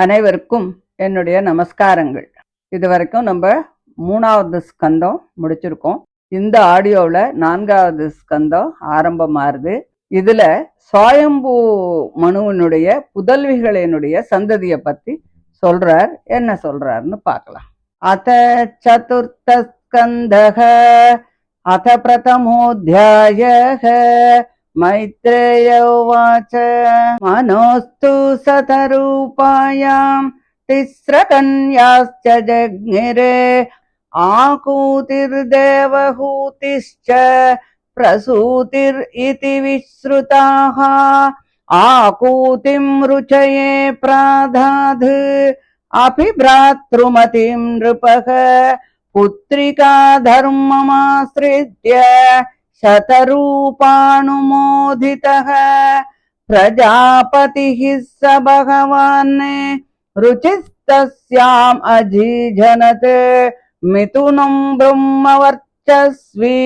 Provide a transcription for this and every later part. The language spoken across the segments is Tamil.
அனைவருக்கும் என்னுடைய நமஸ்காரங்கள். இதுவரைக்கும் நம்ம 3வது ஸ்கந்தம் முடிச்சிருக்கோம். இந்த ஆடியோவில் 4வது ஸ்கந்தம் ஆரம்பமாகுது. இதுல சுவயம்பு மனுவினுடைய புதல்விகளினுடைய சந்ததியை பத்தி சொல்றார். என்ன சொல்றாருன்னு பார்க்கலாம். அத சதுர்த்த ஸ்கந்தக அத பிரதமோऽध्यायः मैत्रेय उवाच मनोस्तु सतरूपायां तिस्रकन्याश्च जज्ञिरे आकूतिर्देवहूतिश्च प्रसूतिरिति विश्रुताः आकूतिं रुचये प्राधाद् अपि भ्रातृमतिं नृपः पुत्रिका धर्ममाश्रित्य शतरूपानुमोदितः प्रजापतिः स भगवान् रुचिस्तस्याम् अजीजनत् मिथुनं ब्रह्मवर्चस्वी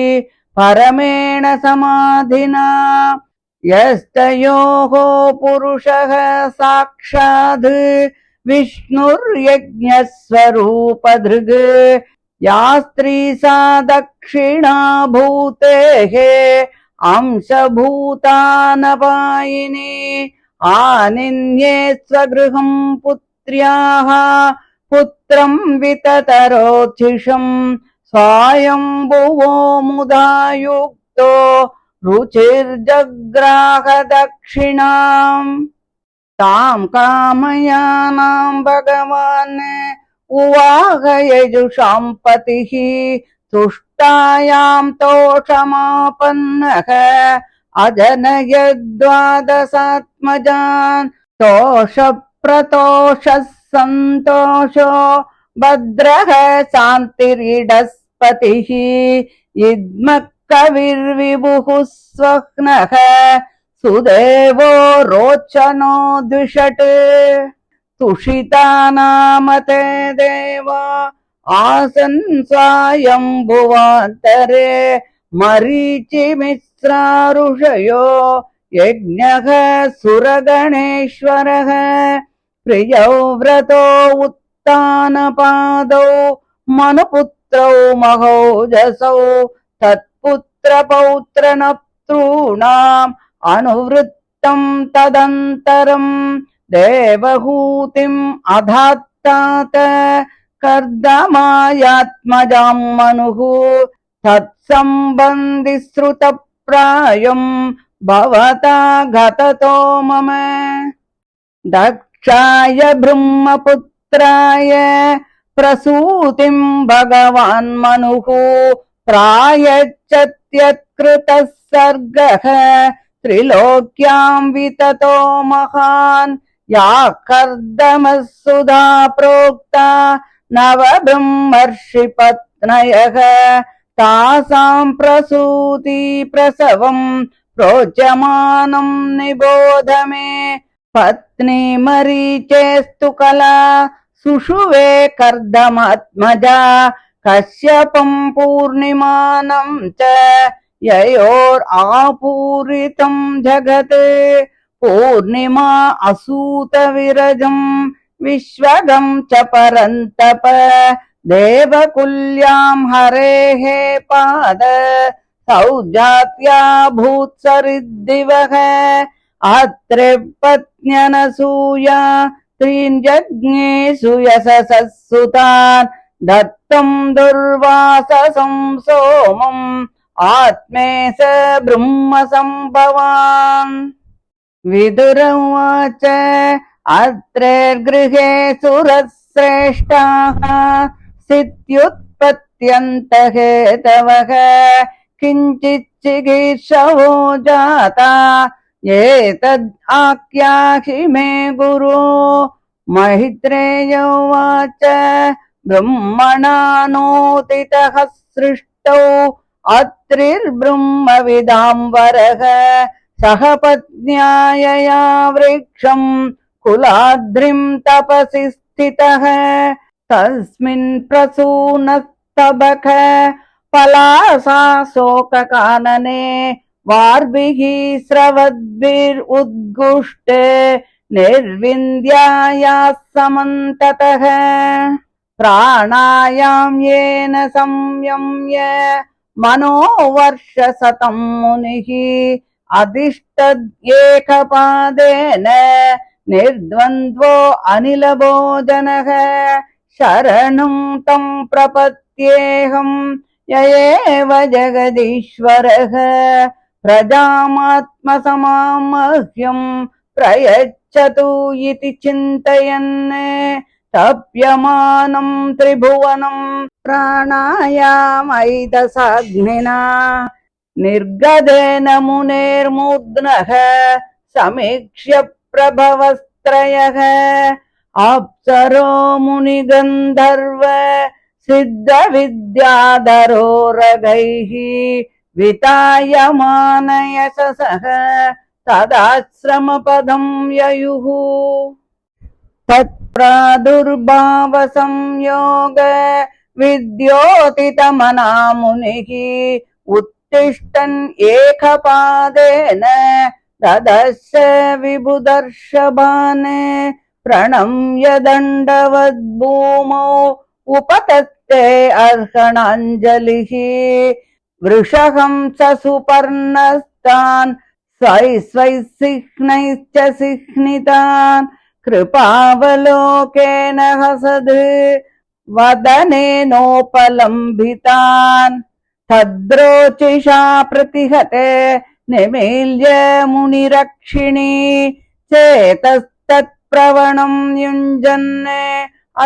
परमेण समाधिना यस्तयोः पुरुषः साक्षात् विष्णुर्यज्ञस्वरूपधृग् या स्त्री सा दक्षिणा भूतेः अंशभूतानपायिनी आनिन्ये स्वगृहं पुत्र्याः पुत्रं विततरोच्छिषं स्वायम्भुवो मुदा युक्तो रुचिर्जग्राह दक्षिणाम् तां कामयानां भगवान् उवाह यजुषां पतिः तुष्टायां तोषमापन्नः अजनयद्वादशात्मजान् तोषप्रतोषः सन्तोषो भद्रः शान्तिरीडस्पतिः इद्मः कविर्विभुः स्वप्नः सुदेवो रोचनो द्विषट् तुषिता नाम ते देवा आसन् स्वायम्भुवान्तरे मरीचिमिश्रा ऋषयो यज्ञः सुरगणेश्वरः प्रियौ व्रतो उत्तानपादौ मनुपुत्रौ महौजसौ तत्पुत्रपौत्रनप्तॄणाम् अनुवृत्तं तदन्तरम् देवहूतिम् अधात्तात कर्दमायात्मजां मनुः तत्सम्बन्धिश्रुतप्रायं भवता गततो मम दक्षाय ब्रह्मपुत्राय प्रसूतिं भगवान् मनुः प्रायच्छत्यत्कृतः सर्गः त्रिलोक्यां विततो महान् या कर्दमः सुधा प्रोक्ता नव ब्रह्मर्षिपत्नयः तासां प्रसूति प्रसवं प्रोच्यमानं निबोध मे पत्नी मरीचेस्तु कला सुषुवे कर्दमात्मजा कश्यपं पूर्णिमानं च ययोर् आपूरितं जगत् पूर्णिमा असूत विरजं विश्वगं च परन्तप देवकुल्यां हरेः पाद सौजात्या भूत्सरिद्दिवः अत्रे पत्न्यनसूया त्रीञ्जज्ञेषु यशसः सुतान् दत्तं दुर्वाससं सोमम् आत्मेश ब्रह्म संभवान् विदुरवाच अत्रेर्गृहे सुरश्रेष्ठाः स्थित्युत्पत्यन्त हेतवः किञ्चित् चिकीर्षवो जाता एतद् आख्याहि मे गुरो मैत्रेय उवाच ब्रह्मणा नोदितः सृष्टौ अत्रिर्ब्रह्मविदाम्बरः सह पत्न्यायया वृक्षं कुलाद्रिं तपसि स्थितः तस्मिन् प्रसूनस्तबक पलासा शोककानने वार्भिः स्रवद्भिरुद्गुष्टे निर्विन्द्यायाः समन्ततः प्राणायाम्येन संयम्य मनोवर्षशतं मुनिः अधिष्ठद्येकपादेन निर्द्वन्द्वो अनिलभोजनः शरणं तं प्रपद्येऽहं य एव जगदीश्वरः प्रजामात्मसमां मह्यं प्रयच्छतु इति चिन्तयन् तप्यमानं त्रिभुवनं प्राणायामैतसाग्निना निर्गदेन मुनेर्मुद्नः समीक्ष्य प्रभवस्त्रयः अप्सरो मुनिगन्धर्व सिद्धविद्याधरोरगैः वितायमान यशसः तदाश्रमपदं ययुः तत्प्रादुर्भावसंयोग विद्योतितमना मुनिः उत्तिष्ठन् एकपादेन ददर्श विबुदर्शभान् प्रणम्य दण्डवद्भूमौ उपतस्ते अर्हणाञ्जलिः वृषहंस सुपर्णस्तान् स्वैः सिह्नैश्च सिह्नितान् कृपावलोकेन हसद् वदनेनोपलम्बितान् तद्रोचिषा प्रतिहते निमील्य मुनिरक्षिणी चेतस्तत्प्रवणं युञ्जन्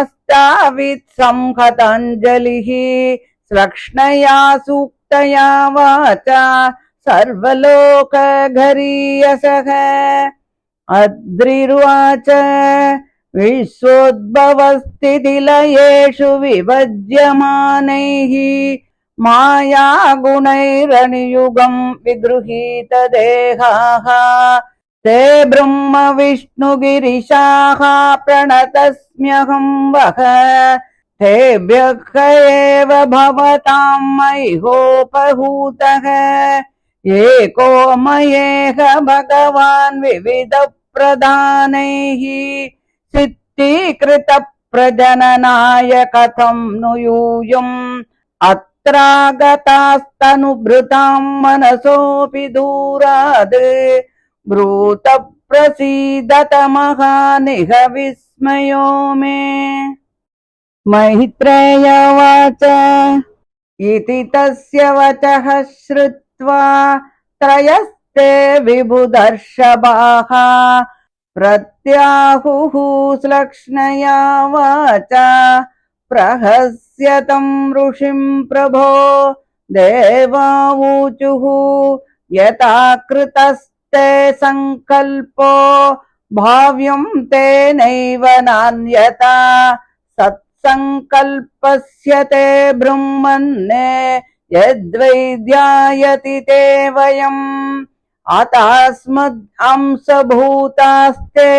अस्तावित् संहताञ्जलिः स्वक्ष्णया सूक्तया वाचा सर्वलोकघरीयसः अद्रिरुवाच विश्वोद्भवस्थितिलयेषु विभज्यमानैः मायागुणैरनुयुगं विगृहीतदेहाः ते ब्रह्म विष्णुगिरिशाः प्रणतस्म्यहं वः तेभ्यः एव भवतां मह्योपहूतः एको मयेह भगवान् विविधप्रदानैः सिद्धीकृत प्रजननाय कथं नु यूयम् अत्रागतास्तनुभृतां मनसोऽपि दूराद् ब्रूत प्रसीदत महानिह विस्मयो मे मैत्रेयवाच इति तस्य वचः श्रुत्वा त्रयस्ते विबुधर्षभाः प्रत्याहुः श्लक्ष्णया वाचा प्रहस्यतं ऋषिं प्रभो देवावूचुः यथा कृतस्ते संकल्पो भाव्यं तेनैव नान्यथा सत्संकल्पस्य ते ब्रह्मन्ने यद्वैद्यायति ते वयम् अतस्मदंशभूतास्ते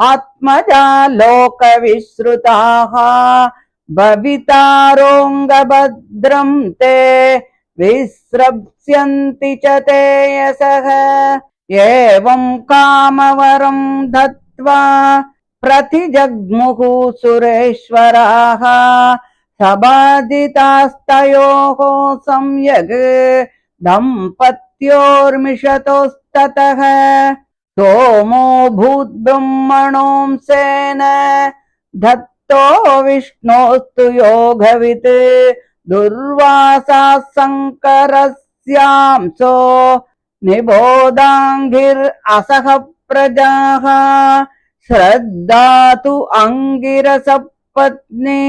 आत्मजा लोकविश्रुताः भवितारोऽङ्गभद्रं ते विस्रप्स्यन्ति च ते यशः एवं कामवरं दत्त्वा प्रतिजग्मुः सुरेश्वराः सबाधितास्तयोः सम्यग् दम्पत्योर्मिषतोस्ततः सोमो भूद्ब्रह्मणोऽंसेन धत्तो विष्णोस्तु योगवित् दुर्वासाः शङ्करस्यांसो निबोधाङ्गिरसः प्रजाः श्रद्धा तु अङ्गिरसपत्नी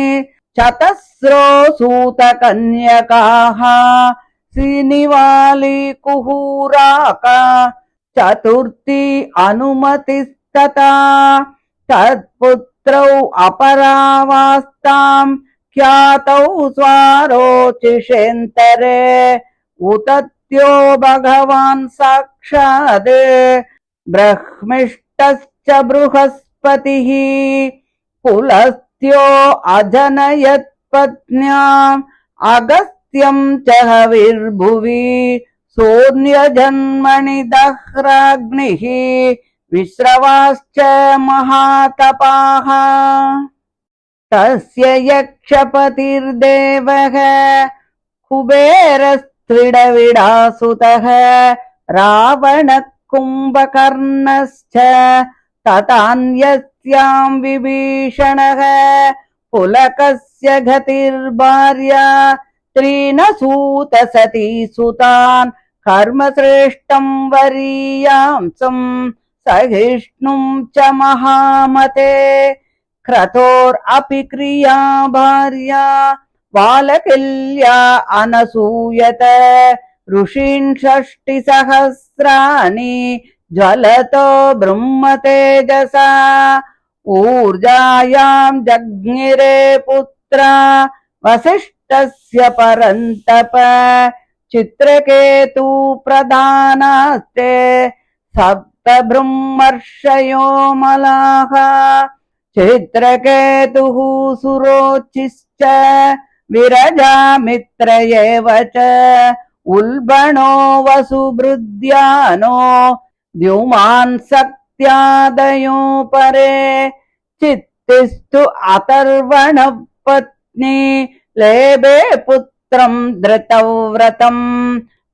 चतस्रो सूतकन्यकाः श्रीनिवाली कुहूराका चतुर्थी अनुमतिस्तथा तत्पुत्रौ अपरावास्तां ख्यातौ स्वारोचिषेन्तरे उतत्यो भगवान् साक्षात् ब्रह्मिष्टश्च बृहस्पतिः पुलस्त्यो अजनयत्पत्न्याम् अगस्त्यं च हविर्भुवि सूर्यजन्मनि दह्राग्निः विश्रवाश्च महातपाः तस्य यक्षपतिर्देवः कुबेरस्त्रिडविडासुतः रावणः कुम्भकर्णश्च ततान्यस्यां विभीषणः पुलकस्य गतिर्भार्या त्रीनसूतसती सुतान् कर्मश्रेष्ठं वरीयांसं सहिष्णुं च महामते क्रतोरपि क्रिया भार्या बालकिल्या अनसूयत ऋषीन् 60 सहस्राणि ज्वलतो ब्रह्मतेजसा ऊर्जायां जज्ञिरे पुत्रा वसिष्ठस्य परन्तप चित्रकेतु प्रधानास्ते सप्त ब्रह्मर्षयो मलाः चित्रकेतुः सुरोचिश्च विरजामित्र एव च उल्बणो वसुभृद्यानो द्युमान् शक्त्यादयो परे चित्तिस्तु अथर्वणः पत्नी लेभे पुत्रं धृतव्रतम्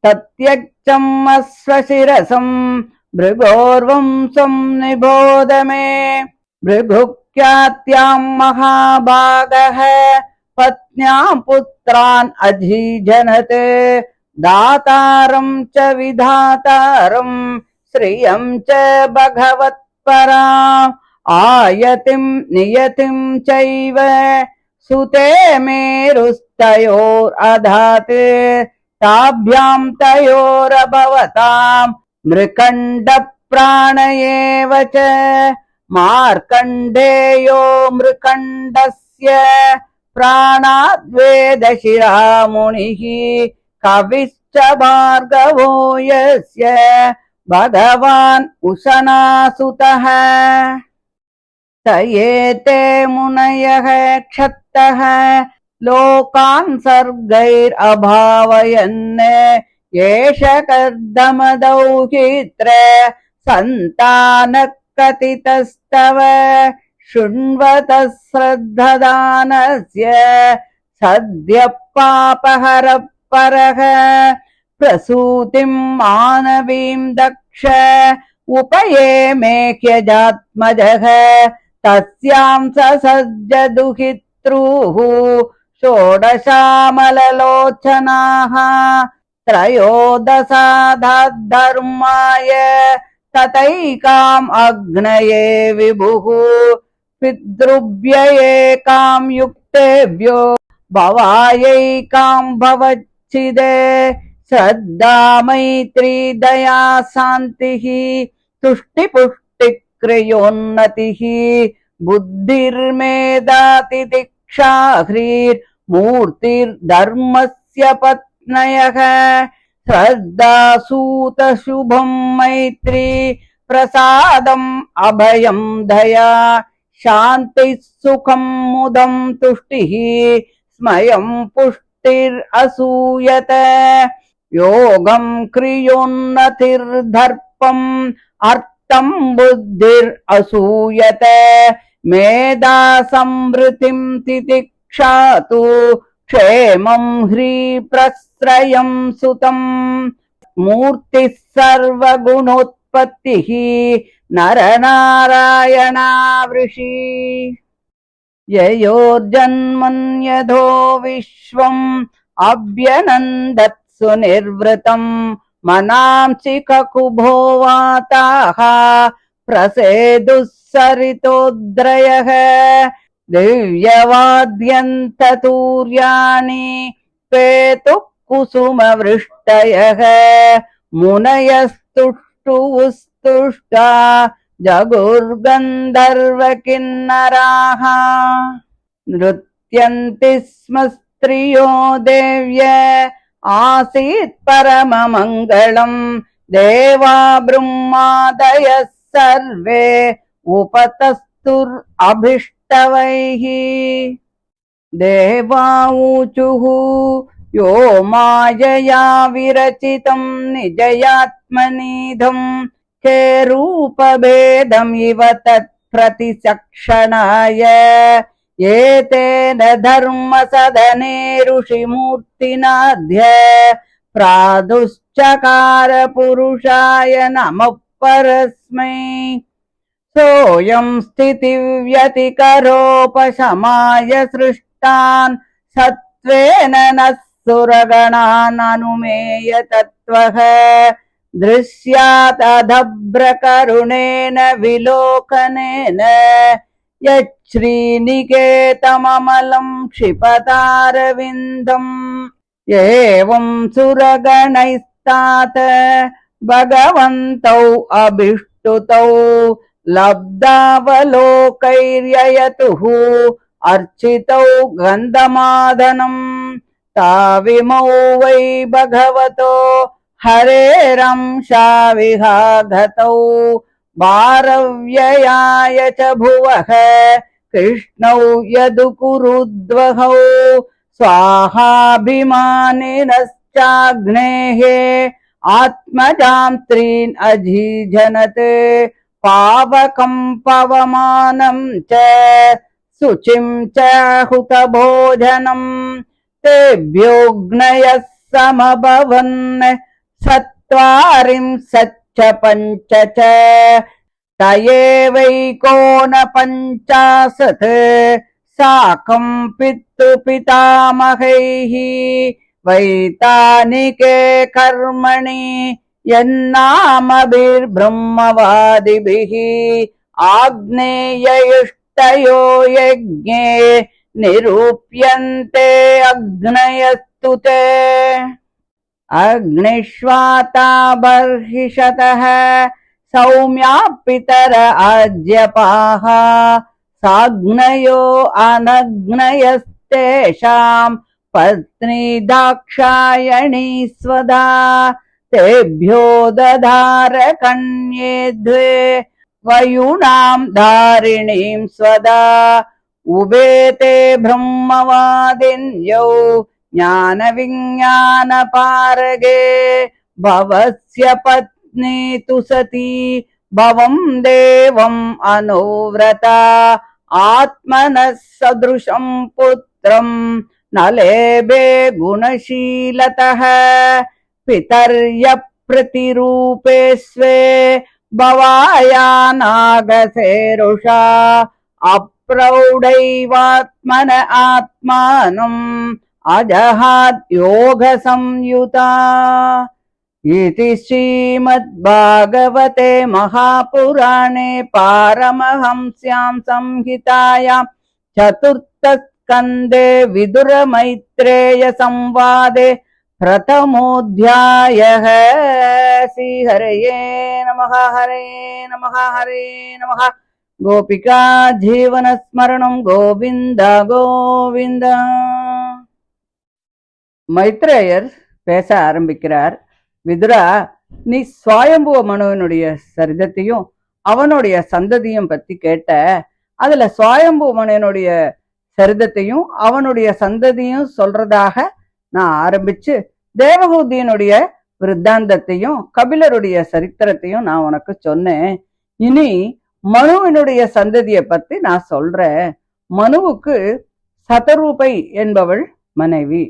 तत्यक्षम् अश्वशिरसं भृगोर्वंशं निबोध मे भृगुख्यात्यां महाभागः पत्न्यां पुत्रान् अजीजनते दातारं च विधातारं श्रियं च भगवत्परा आयतिं नियतिं चैव सुते मेरुस्तयोरधाते ताभ्यां तयोरभवतां मृकण्डप्राण एव च मार्कण्डेयो मृकण्डस्य प्राणाद्वेदशिरा मुनिः कविश्च भार्गवो यस्य भगवान् उशनासुतः स एते मुनयः क्षत्तः लोकान् सर्गैरभावयन् एष कर्दमदौहित्र सन्तानः कथितस्तव शृण्वतः श्रद्धदानस्य सद्यः पापहरः परः प्रसूतिं मानवीं दक्ष उपयेमेह्यजात्मजः तस्यां ससज्जदुहितृः षोडशामललोचनाः त्रयोदशाधर्माय ततैकाम् अग्नये विभुः पितृभ्यैकां युक्तेभ्यो भवायैकां भवच्छिदे श्रद्धा मैत्री दया शान्तिः तुष्टिपुष्टिक्रियोन्नतिः बुद्धिर्मेधातितिक्षा ह्रीर्मूर्तिर्धर्मस्य पत्न्यः श्रद्धा सूत शुभं मैत्री प्रसादम् अभयं दया शान्तिः सुखं मुदं तुष्टिः स्मयं पुष्टिरसूयत योगं क्रियोन्नतिर्दर्पम् अर्थं बुद्धिरसूयत मेधा संवृतिं तितिक्षा तु क्षेमं ह्रीप्रश्रयं सुतं मूर्तिः सर्वगुणोत्पत्तिः नरनारायणावृषि ययोर्जन्मन्यधो विश्वम् अभ्यनन्दत्सु निर्वृतं मनांसि ककुभो वाताः प्रसेदुस्सरितोद्रयः दिव्यवाद्यन्ततूर्याणि पेतुः कुसुमवृष्टयः मुनयस्तुष्टुवुस्तुष्टा जगुर्गन्धर्वकिन्नराः नृत्यन्ति स्म स्त्रियो देव्य आसीत् परममङ्गलम् देवा ब्रह्मादयः सर्वे उपतस्तुरभिष्टवैः देवाऊचुः यो मायया विरचितं निजयात्मनीधं रूपभेदम् इव तत् प्रतिचक्षणाय एतेन धर्मसदने ऋषिमूर्तिनाद्य प्रादुश्चकार पुरुषाय नमः परस्मै सोऽयं स्थितिव्यतिकरोपशमाय सृष्टान् सत्त्वेन नः सुरगणान् अनुमेय तत्त्वः दृश्यादभ्रकरुणेन विलोकनेन यच्छ्रीनिकेतममलं क्षिपतारविन्दम् एवं सुरगणैस्तात भगवन्तौ अभिष्टुतौ लब्धावलोकैर्ययतुः अर्चितौ गन्धमादनम् ताविमौ वै भगवतो हरेरंशाविहागतौ भारव्ययाय च भुवः कृष्णौ यदुकुरुद्वहौ स्वाहाभिमानिनश्चाग्नेः आत्मजां स्त्रीन् अजीजनत् पावकं पवमानं च शुचिं च हुतभोजनम् तेभ्योऽग्नयः समभवन् चत्वारिंशच्च पञ्च च तयेवैकोनपञ्चाशत् साकं पितृपितामहैः वैतानिके कर्मणि यन्नामभिर्ब्रह्मवादिभिः आग्नेययुष्टयो यज्ञे निरूप्यन्ते अग्नयस्तु ते अग्निष्वाता बर्हिषतः सौम्या पितर आज्यपाः साग्नयो अनग्नयस्तेषां पत्नी दाक्षायणी स्वधा तेभ्यो दधार कन्ये द्वे वयुनां धारिणीं स्वधा उभेते ब्रह्मवादिन्यौ ज्ञानविज्ञानपारगे भवस्य पत्नी तु सती भवं देवम् अनुव्रता आत्मनः सदृशं पुत्रं न लेभे गुणशीलतः पितर्य प्रतिरूपे स्वे भवाया नागसेरुषा अप्रौढैवात्मन आत्मानम् अजहात् योग संयुता इति श्रीमद्भागवते महापुराणे पारमहंस्यां संहितायां चतुर्थस्कन्धे विदुरमैत्रेय संवादे प्रथमोऽध्यायः। श्रीहरये नमः। हरे नमः। हरे नमः। गोपिका जीवन स्मरणं गोविंद गोविंद। மைத்ரேயர் பேச ஆரம்பிக்கிறார். விதுரா, நீ சுவாயம்புவ மனுவினுடைய சரிதத்தையும் அவனுடைய சந்ததியும் பத்தி கேட்ட. அதுல சுவாயம்புவ மனுவினுடைய சரிதத்தையும் அவனுடைய சந்ததியும் சொல்றதாக நான் ஆரம்பிச்சு தேவகூதியினுடைய விருத்தாந்தத்தையும் கபிலருடைய சரித்திரத்தையும் நான் உனக்கு சொன்னேன். இனி மனுவினுடைய சந்ததியை பத்தி நான் சொல்றேன். மனுவுக்கு சதரூபை என்பவள் மனைவி.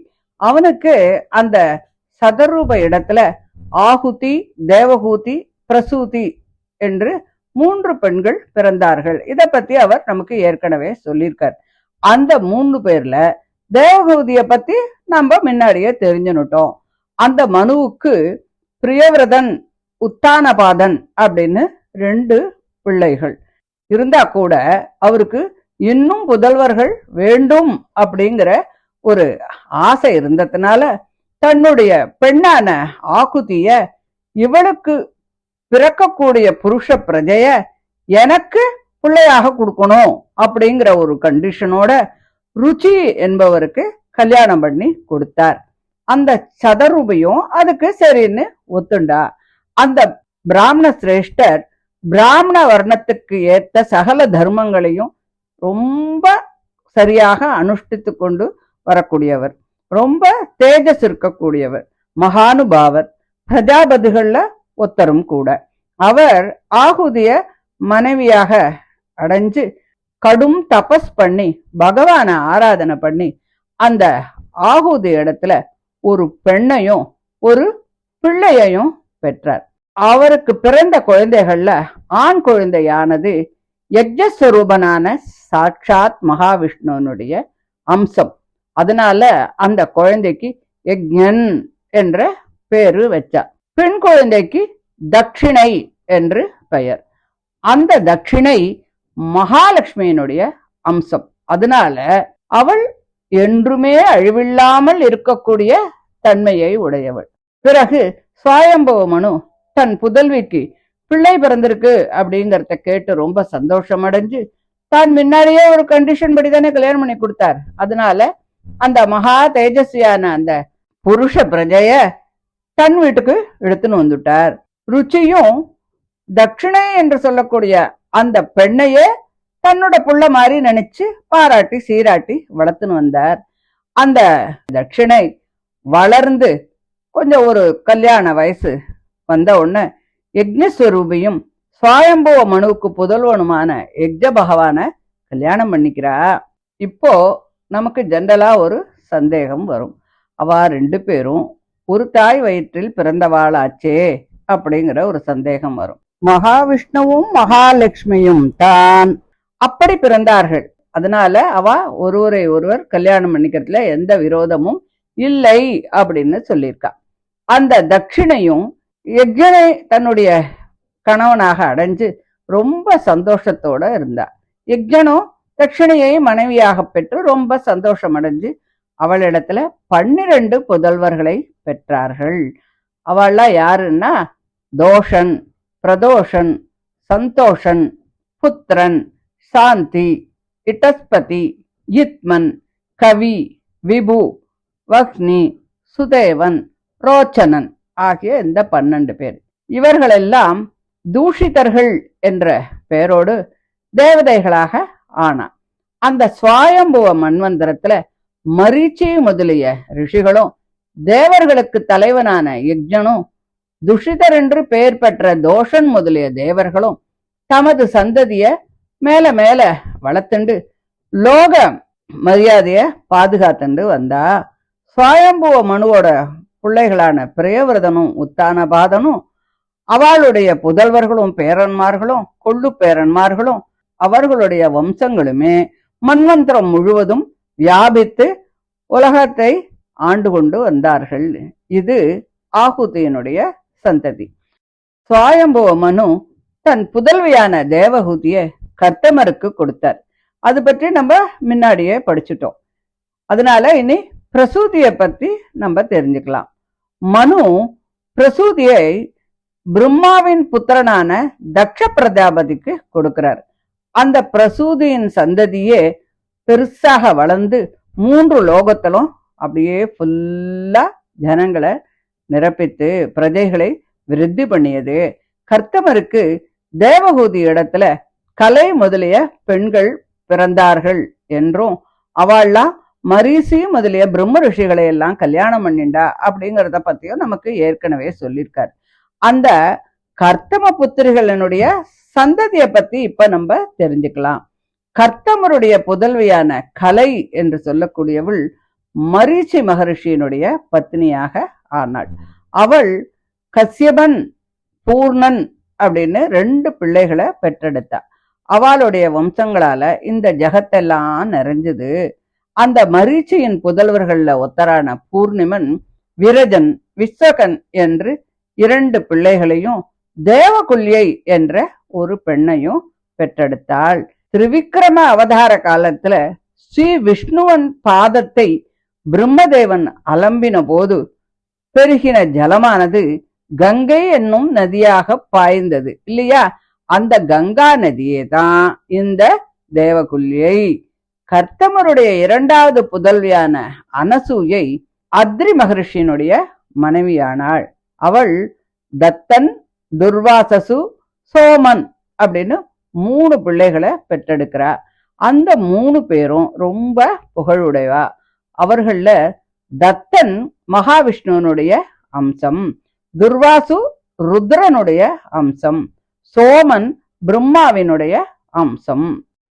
அவனுக்கு அந்த சதரூப இடத்துல ஆகுதி, தேவகூதி, பிரசூதி என்று 3 பெண்கள் பிறந்தார்கள். இதை பத்தி அவர் நமக்கு ஏற்கனவே சொல்லியிருக்கார். அந்த 3 பேர்ல தேவகூதிய பத்தி நம்ம முன்னாடியே தெரிஞ்சுனுட்டோம். அந்த மனுவுக்கு பிரியவிரதன், உத்தானபாதன் அப்படின்னு 2 பிள்ளைகள் இருந்தா கூட அவருக்கு இன்னும் புதல்வர்கள் வேண்டும் அப்படிங்கிற ஒரு ஆசை இருந்ததுனால தன்னுடைய பெண்ணான ஆகுதிய இவளுக்கு பிறக்கக்கூடிய புருஷ பிரஜைய எனக்கு பிள்ளையாக கொடுக்கணும் அப்படிங்கிற ஒரு கண்டிஷனோட ருச்சி என்பவருக்கு கல்யாணம் பண்ணி கொடுத்தார். அந்த சதரூபையும் அதுக்கு சரின்னு ஒத்துண்டா. அந்த பிராமண சிரேஷ்டர் பிராமண வர்ணத்துக்கு ஏற்ற சகல தர்மங்களையும் ரொம்ப சரியாக அனுஷ்டித்து கொண்டு வரக்கூடியவர், ரொம்ப தேஜஸ் இருக்கக்கூடியவர், மகானுபாவர், பிரஜாபதிகள்ல ஒத்தரும் கூட. அவர் ஆகுதிய மனைவியாக அடைஞ்சு கடும் தபஸ் பண்ணி பகவான ஆராதனை பண்ணி அந்த ஆகுதி இடத்துல ஒரு பெண்ணையும் ஒரு பிள்ளையையும் பெற்றார். அவருக்கு பிறந்த குழந்தைகள்ல ஆண் குழந்தையானது யஜ்ஞஸ்வரூபனான சாட்சாத் மகாவிஷ்ணுனுடைய அம்சம். அதனால அந்த குழந்தைக்கு யஜ்ஞன் என்ற பேரு வச்சார். பெண் குழந்தைக்கு தட்சிணை என்று பெயர். அந்த தட்சிணை மகாலட்சுமியினுடைய அம்சம். அதனால அவள் என்றுமே அழிவில்லாமல் இருக்கக்கூடிய தன்மையை உடையவள். பிறகு சுவாயம்புவ மனு தன் புதல்விக்கு பிள்ளை பிறந்திருக்கு அப்படிங்கறத கேட்டு ரொம்ப சந்தோஷம் அடைஞ்சு தான் முன்னாடியே ஒரு கண்டிஷன் படிதானே கல்யாணம் பண்ணி கொடுத்தார். அதனால அந்த மகா தேஜஸ்வியான அந்த புருஷ பிரஜைய தன் வீட்டுக்கு எடுத்துன்னு வந்துட்டார். ருச்சியும் தட்சிணை என்று சொல்லக்கூடிய அந்த பெண்ணையே தன்னோட புள்ள மாதிரி நினைச்சு பாராட்டி சீராட்டி வளர்த்துன்னு வந்தார். அந்த தட்சிணை வளர்ந்து கொஞ்சம் ஒரு கல்யாண வயசு வந்த உடனே யஜ்ஞஸ்வரூபியும் சுவாயம்புவ மனுவுக்கு புதல்வனுமான யஜ்ஞ பகவான கல்யாணம் பண்ணிக்கிறா. இப்போ நமக்கு ஜென்ரலா ஒரு சந்தேகம் வரும். அவ ரெண்டு பேரும் ஒரு தாய் வயிற்றில் பிறந்தவாளாச்சே அப்படிங்கிற ஒரு சந்தேகம் வரும். மகாவிஷ்ணுவும் மகாலட்சுமியும் தான் அப்படி பிறந்தார்கள். அதனால அவ ஒருவரை ஒருவர் கல்யாணம் பண்ணிக்கிறதுல எந்த விரோதமும் இல்லை அப்படின்னு சொல்லியிருக்கா. அந்த தட்சிணையும் யஜ்ஞனை தன்னுடைய கணவனாக அடைஞ்சு ரொம்ப சந்தோஷத்தோட இருந்தா. யஜ்ஞனும் தட்சிணையை மனைவியாக பெற்று ரொம்ப சந்தோஷம் அடைஞ்சு அவளிடத்துல 12 புதல்வர்களை பெற்றார்கள். அவள்லாம் யாருன்னா தோஷன், பிரதோஷன், சந்தோஷன், புத்திரன், சாந்தி, இட்டஸ்பதி, யித்மன், கவி, விபு, வக்னி, சுதேவன், ரோச்சனன் ஆகிய இந்த 12 பேர். இவர்களெல்லாம் தூஷிதர்கள் என்ற பெயரோடு தேவதைகளாக ஆனா. அந்த சுவாயம்புவ மன்வந்தரத்துல மரீச்சி முதலிய ரிஷிகளும் தேவர்களுக்கு தலைவனான யஜ்ஞனும் துஷிதர் என்று பெயர் பெற்ற தோஷன் முதலிய தேவர்களும் தமது சந்ததிய மேல மேல வளர்த்துண்டு லோக மரியாதைய பாதுகாத்துண்டு வந்தா. சுவாயம்புவ மனுவோட பிள்ளைகளான பிரியவிரதனும் உத்தானபாதனும் அவளுடைய புதல்வர்களும் பேரன்மார்களும் கொள்ளு பேரன்மார்களும் அவர்களுடைய வம்சங்களுமே மன்வந்தரம் முழுவதும் வியாபித்து உலகத்தை ஆண்டு கொண்டு வந்தார்கள். இது ஆகுதியினுடைய சந்ததி. சுவாயம்புவ மனு தன் புதல்வியான தேவஹூதிய கர்த்தமருக்கு கொடுத்தார். அது பற்றி நம்ம முன்னாடியே படிச்சுட்டோம். அதனால இனி பிரசூதியை பத்தி நம்ம தெரிஞ்சுக்கலாம். மனு பிரசூதியை பிரம்மாவின் புத்திரனான தக்ஷ பிரஜாபதிக்கு கொடுக்கிறார். அந்த பிரசூதியின் சந்ததியே பெருசாக வளர்ந்து 3 லோகத்திலும் அப்படியே ஃபுல்லா ஜனங்களை நிரப்பித்து பிரஜைகளை விருத்தி பண்ணியது. கர்த்தமருக்கு தேவஹூதி இடத்துல கலை முதலிய பெண்கள் பிறந்தார்கள் என்றும் அவள்லாம் மரீசி முதலிய பிரம்ம ரிஷிகளை எல்லாம் கல்யாணம் பண்ணிண்டா அப்படிங்கிறத பத்தியும் நமக்கு ஏற்கனவே சொல்லியிருக்காரு. அந்த கர்த்தம புத்திரிகளினுடைய சந்ததியை பத்தி இப்ப நம்ம தெரிஞ்சுக்கலாம். கர்த்தமருடைய புதல்வியான கலை என்று சொல்லக்கூடியவள் மரீச்சி மகரிஷியினுடைய பத்னியாக ஆனாள். அவள் கஸ்யபன், பூர்ணன் அப்படின்னு 2 பிள்ளைகளை பெற்றெடுத்தா. அவளுடைய வம்சங்களால இந்த ஜகத்தெல்லாம் நிறைஞ்சது. அந்த மரீச்சியின் புதல்வர்கள்ல ஒத்தரான பூர்ணிமன் விரஜன், விஸ்வகன் என்று 2 பிள்ளைகளையும் தேவகுல்யை என்ற ஒரு பெண்ணையும் பெற்றெடுத்தாள். திரிவிக்ரம அவதார காலத்துல ஸ்ரீ விஷ்ணுவன் பாதத்தை பிரம்மதேவன் அலம்பின போது பெருகின ஜலமானது கங்கை என்னும் நதியாக பாய்ந்தது இல்லையா? அந்த கங்கா நதியே தான் இந்த தேவகுல்யை. கர்த்தமருடைய 2வது புதல்வியான அனசூயை அத்ரி மகரிஷியினுடைய மனைவியானாள். அவள் தத்தன், துர்வாசசு, சோமன் அப்படின்னு 3 பிள்ளைகளை பெற்றெடுக்கிறா. அந்த 3 பேரும் ரொம்ப புகழுடையவா. அவர்கள்ல தத்தன் மகாவிஷ்ணுவனுடைய அம்சம், துர்வாசு ருத்ரனுடைய அம்சம், சோமன் பிரம்மாவினுடைய அம்சம்.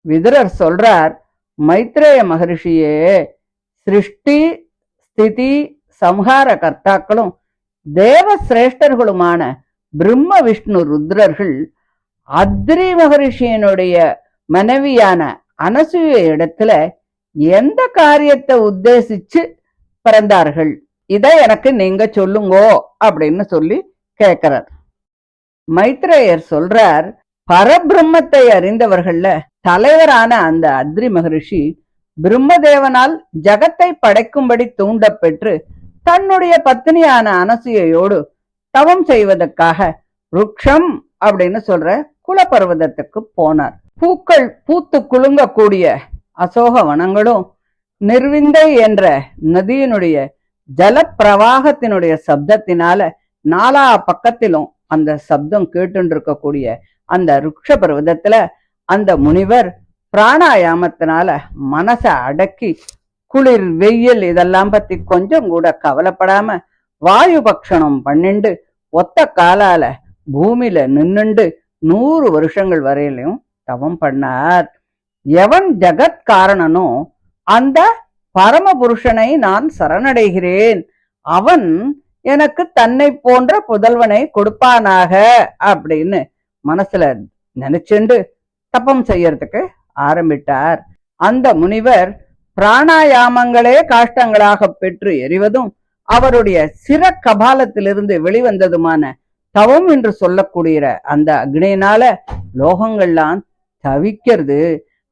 விதுரர் சொல்றார், மைத்ரேய மகரிஷியே, சிருஷ்டி ஸ்திதி சம்ஹார கர்த்தாக்களும் தேவ சிரேஷ்டர்களுமான பிரம்ம விஷ்ணு ருத்ரர்கள் அத்ரி மகரிஷியனுடைய மனைவியான அனசூய இடத்துல எந்த காரியத்தை உத்தேசிச்சு பிறந்தார்கள், இதை எனக்கு நீங்க சொல்லுங்கோ அப்படின்னு சொல்லி கேட்கிறார். மைத்ரேயர் சொல்றார், பரபிரம்மத்தை அறிந்தவர்கள்ல தலைவரான அந்த அத்ரி மகரிஷி பிரம்மதேவனால் ஜகத்தை படைக்கும்படி தூண்ட பெற்று தன்னுடைய பத்னியான அனசூயோடு தவம் செய்வதற்காக ருக்ஷம் அப்படின்னு சொல்ற குலப்பர்வதத்துக்கு போனார். பூக்கள் பூத்து குலுங்கக்கூடிய அசோக வனங்களும் நிர்விந்தை என்ற நதியினுடைய ஜல பிரவாகத்தினுடைய சப்தத்தினால நாலா பக்கத்திலும் அந்த சப்தம் கேட்டு இருக்கக்கூடிய அந்த ருக்ஷ பர்வதத்துல அந்த முனிவர் பிராணாயாமத்தினால மனசை அடக்கி குளிர் வெயில் இதெல்லாம் பத்தி கொஞ்சம் கூட கவலைப்படாம வாயு பக்ஷணம் பண்ணிண்டு ஒத்த காலால பூமியில நின்னுண்டு 100 வருஷங்கள் வரையிலையும் தவம் பண்ணார். எவன் ஜகத் காரணனோ அந்த பரமபுருஷனை நான் சரணடைகிறேன், அவன் எனக்கு தன்னை போன்ற புதல்வனை கொடுப்பானாக அப்படின்னு மனசுல நினைச்சுண்டு தப்பம் செய்யறதுக்கு ஆரம்பிட்டார். அந்த முனிவர் பிராணாயாமங்களே காஷ்டங்களாக பெற்று எறிவதும் அவருடைய சிர கபாலத்திலிருந்து வெளிவந்ததுமான தவம் என்று சொல்லக்கூடிய அந்த அக்னியினால லோகங்கள்லாம் தவிக்கிறது.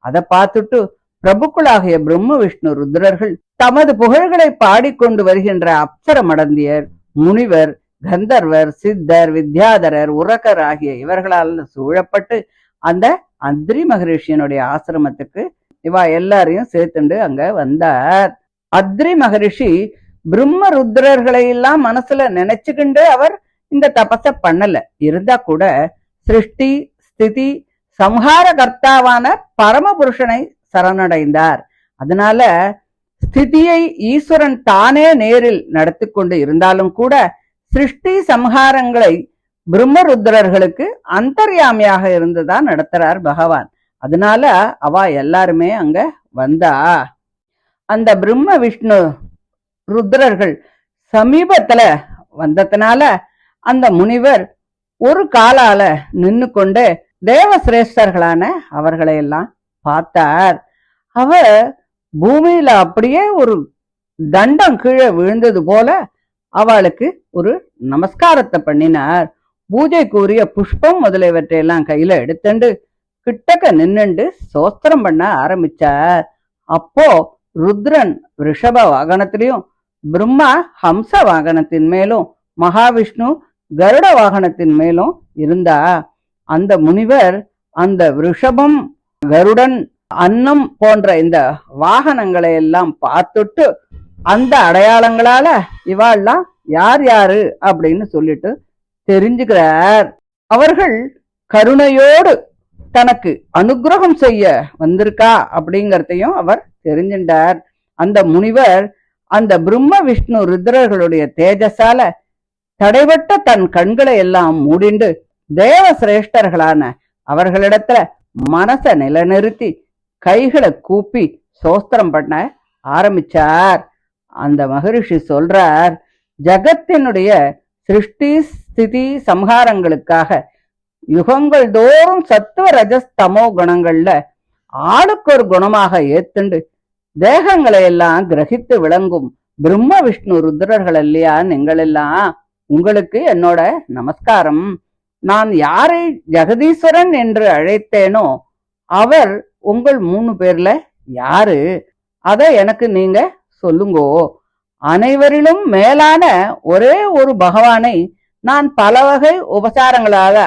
அதை பார்த்துட்டு பிரபுக்களாகிய பிரம்ம விஷ்ணு ருத்ரர்கள் தமது புகழ்களை பாடிக்கொண்டு வருகின்ற அப்சர மடந்தியர், முனிவர், கந்தர்வர், சித்தர், வித்யாதரர், உரகர் ஆகிய இவர்களால் சூழப்பட்டு அந்த அத்ரி மகரிஷியனுடைய ஆசிரமத்துக்கு இவா எல்லாரையும் சேர்த்துண்டு அங்க வந்தார். அத்ரி மகரிஷி பிரம்ம ருத்ரர்களை எல்லாம் மனசுல நினைச்சுக்கிண்டு அவர் இந்த தபச பண்ணல. இருந்தா கூட சிருஷ்டி ஸ்திதி சம்ஹார கர்த்தாவான பரமபுருஷனை சரணடைந்தார். அதனால ஸ்திதியை ஈஸ்வரன் தானே நேரில் நடத்தி கொண்டு இருந்தாலும் கூட சிருஷ்டி சம்ஹாரங்களை பிரம்மருத்ரர்களுக்கு அந்தர்யாமியாக இருந்துதான் நடத்துறார் பகவான். அதனால அவ எல்லாருமே அங்க வந்தா. அந்த பிரம்ம விஷ்ணு ருத்ரர்கள் சமீபத்துல வந்ததுனால அந்த முனிவர் ஒரு காலால நின்னு கொண்டு தேவ சிரேஷ்டர்களான அவர்களை எல்லாம் பார்த்தார். அவர் பூமியில அப்படியே ஒரு தண்டம் கீழே விழுந்தது போல அவளுக்கு ஒரு நமஸ்காரத்தை பண்ணினார். பூஜைக்குரிய புஷ்பம் முதலியவற்றையெல்லாம் கையில எடுத்துண்டு கிட்டக்க நின்னுண்டு சோஸ்திரம் பண்ண ஆரம்பிச்சார். அப்போ ருத்ரன் ரிஷப வாகனத்திலையும், பிரம்மா ஹம்ச வாகனத்தின் மேலும், மகாவிஷ்ணு கருட வாகனத்தின் மேலும் இருந்தா. அந்த முனிவர் அந்த ரிஷபம், கருடன், அன்னம் போன்ற இந்த வாகனங்களை எல்லாம் பார்த்துட்டு அந்த அடையாளங்களால இவாள்லாம் யார் யாரு அப்படின்னு சொல்லிட்டு தெரிஞ்சுக்கிறார். அவர்கள் கருணையோடு தனக்கு அனுகிரகம் செய்ய வந்திருக்கா அப்படிங்கறதையும் அவர் தெரிஞ்சின்றார். அந்த முனிவர் அந்த பிரம்ம விஷ்ணு ருத்ரர்களுடைய தேஜஸால தடைபட்ட தன் கண்களை எல்லாம் மூடிண்டு தேவ சிரேஷ்டர்களான அவர்களிடத்துல மனச நிலைநிறுத்தி கைகளை கூப்பி சோஸ்திரம் பண்ண ஆரம்பிச்சார். அந்த மகரிஷி சொல்றார், ஜகத்தினுடைய சிருஷ்டி ஸ்திதி சம்ஹாரங்களுக்காக யுகங்கள் தோறும் சத்துவ ரஜஸ்தமோ குணங்கள்ல ஆளுக்கு ஒரு குணமாக ஏத்துண்டு தேகங்களை எல்லாம் கிரகித்து விளங்கும் பிரம்ம விஷ்ணு ருத்ரர்கள் இல்லையா நீங்கள் எல்லாம், உங்களுக்கு என்னோட நமஸ்காரம். நான் யாரை ஜெகதீஸ்வரன் என்று அழைத்தேனோ அவர் உங்கள் 3 பேர்ல யாரு, அத எனக்கு நீங்க சொல்லுங்கோ. அனைவரிலும் மேலான ஒரே ஒரு பகவானை நான் பல வகை உபசாரங்களாக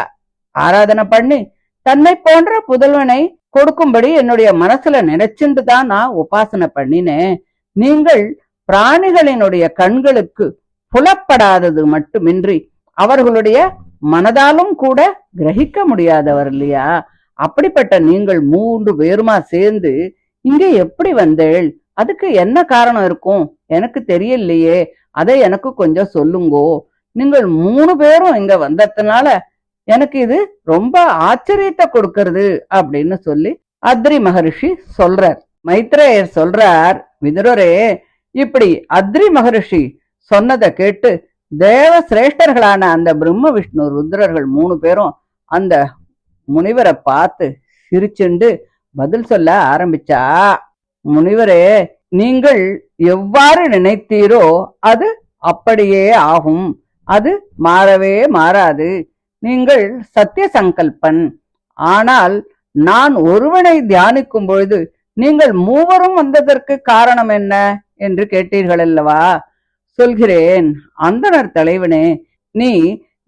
ஆராதனை பண்ணி தன்னை போன்ற புதல்வனை கொடுக்கும்படி என்னுடைய மனசுல நினைச்சுட்டு தான் நான் உபாசனை பண்ணினேன். நீங்கள் பிராணிகளினுடைய கண்களுக்கு புலப்படாதது மட்டுமின்றி அவர்களுடைய மனதாலும் கூட கிரகிக்க முடியாதவர் இல்லையா? அப்படிப்பட்ட நீங்கள் 3 பேருமா சேர்ந்து இங்கே எப்படி வந்தேள்? அதுக்கு என்ன காரணம் இருக்கும் எனக்கு தெரியலையே, அதை எனக்கு கொஞ்சம் சொல்லுங்கோ. நீங்கள் 3 பேரும் இங்க வந்ததுனால எனக்கு இது ரொம்ப ஆச்சரியத்தை கொடுக்கறது அப்படின்னு சொல்லி அத்ரி மகரிஷி சொல்றார். மைத்ரேயர் சொல்றார், விதுரரே, இப்படி அத்ரி மகரிஷி சொன்னதை கேட்டு தேவ சிரேஷ்டர்களான அந்த பிரம்ம விஷ்ணு ருத்ரர்கள் 3 பேரும் அந்த முனிவரை பார்த்து சிரிச்சுண்டு பதில் சொல்ல ஆரம்பிச்சா, முனிவரே, நீங்கள் எவ்வாறு நினைத்தீரோ அது அப்படியே ஆகும், அது மாறவே மாறாது. நீங்கள் சத்திய சங்கல்பன். ஆனால் நான் ஒருவனை தியானிக்கும் பொழுது நீங்கள் 3 வந்ததற்கு காரணம் என்ன என்று கேட்டீர்கள் அல்லவா? சொல்கிறேன், அந்தணர் தலைவனே, நீ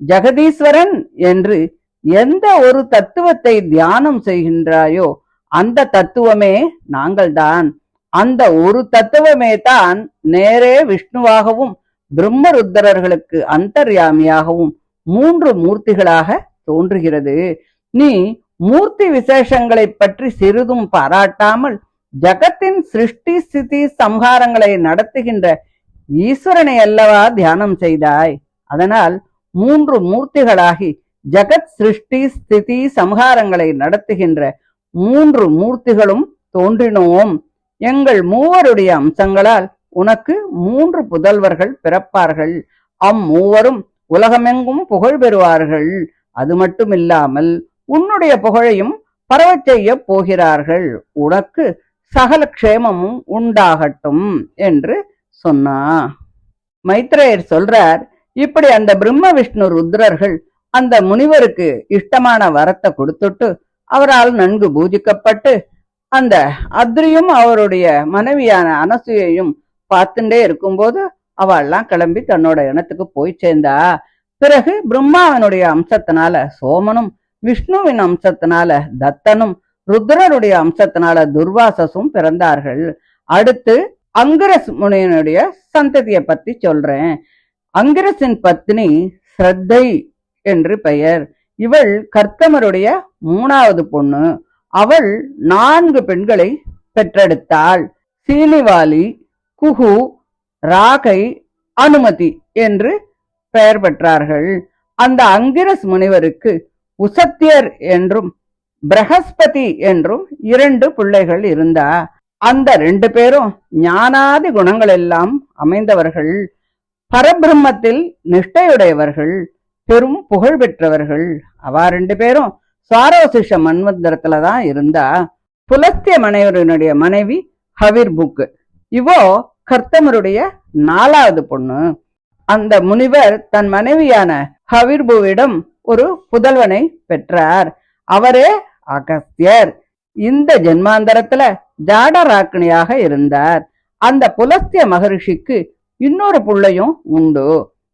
ஜெகதீஸ்வரன் என்று எந்த ஒரு தத்துவத்தை தியானம் செய்கின்றாயோ அந்த தத்துவமே நாங்கள்தான். அந்த ஒரு தத்துவமே தான் நேரே விஷ்ணுவாகவும் பிரம்மருத்தரர்களுக்கு அந்தர்யாமியாகவும் 3 மூர்த்திகளாக தோன்றுகிறது. நீ மூர்த்தி விசேஷங்களை பற்றி சிறிதும் பாராட்டாமல் ஜகத்தின் சிருஷ்டி ஸ்திதி சம்ஹாரங்களை நடத்துகின்ற ஈஸ்வரனை அல்லவா தியானம் செய்தாய். அதனால் 3 மூர்த்திகளாகி ஜகத் சிருஷ்டி ஸ்திதி சம்ஹாரங்களை நடத்துகின்ற 3 மூர்த்திகளும் தோன்றினோம். எங்கள் 3 அம்சங்களால் உனக்கு 3 புதல்வர்கள் பிறப்பார்கள். அம்மூவரும் உலகமெங்கும் புகழ் பெறுவார்கள். அது மட்டுமில்லாமல் உன்னுடைய புகழையும் பரவச் செய்ய போகிறார்கள். உனக்கு சகல க்ஷேமமும் உண்டாகட்டும் என்று சொன்னா. மைத்ரேயர் சொல்றார், இப்படி அந்த பிரம்ம விஷ்ணு ருத்ரர்கள் அந்த முனிவருக்கு இஷ்டமான வரத்தை கொடுத்துட்டு அவரால் நன்கு பூஜிக்கப்பட்டு அந்த அத்ரியும் அவருடைய மனைவியான அனசூயையும் பார்த்துட்டே இருக்கும்போது அவள்லாம் கிளம்பி தன்னோட இனத்துக்கு போய் சேர்ந்தா. பிறகு பிரம்மாவனுடைய அம்சத்தினால சோமனும், விஷ்ணுவின் அம்சத்தினால தத்தனும், ருத்ரனுடைய அம்சத்தினால துர்வாசசும் பிறந்தார்கள். அடுத்து அங்கிரஸ் முனியனுடைய சந்ததியை பத்தி சொல்றேன். அங்கிரசின் பத்னி ஸ்ரத்தை என்று பெயர். இவள் கர்த்தமருடைய 3வது பொண்ணு. அவள் 4 பெண்களை பெற்றெடுத்தாள். சீனிவாலி, குஹு, ராகை, அனுமதி என்று பெயர் பெற்றார்கள். அந்த அங்கிரஸ் முனிவருக்கு உசத்தியர் என்றும் பிரகஸ்பதி என்றும் 2 பிள்ளைகள் இருந்தா. அந்த 2 பேரும் ஞானாதி குணங்கள் எல்லாம் அமைந்தவர்கள், பரபிரம்மத்தில் நிஷ்டையுடையவர்கள், பெரும் புகழ் பெற்றவர்கள். அவா 2 பேரும் சாரோசிஷ மன்வந்தரத்துலதான் இருந்தா. புலஸ்திய மனைவருடைய மனைவி ஹவிர்புக். இவோ கர்த்தமருடைய 4வது பொண்ணு. அந்த முனிவர் தன் மனைவியான ஹவிர்புவிடம் ஒரு புதல்வனை பெற்றார். அவரே அகஸ்தியர். இந்த ஜென்மாந்தரத்துல ஜாடராக்கினியாக இருந்தார். அந்த புலஸ்திய மகரிஷிக்கு இன்னொரு புள்ளையும் உண்டு.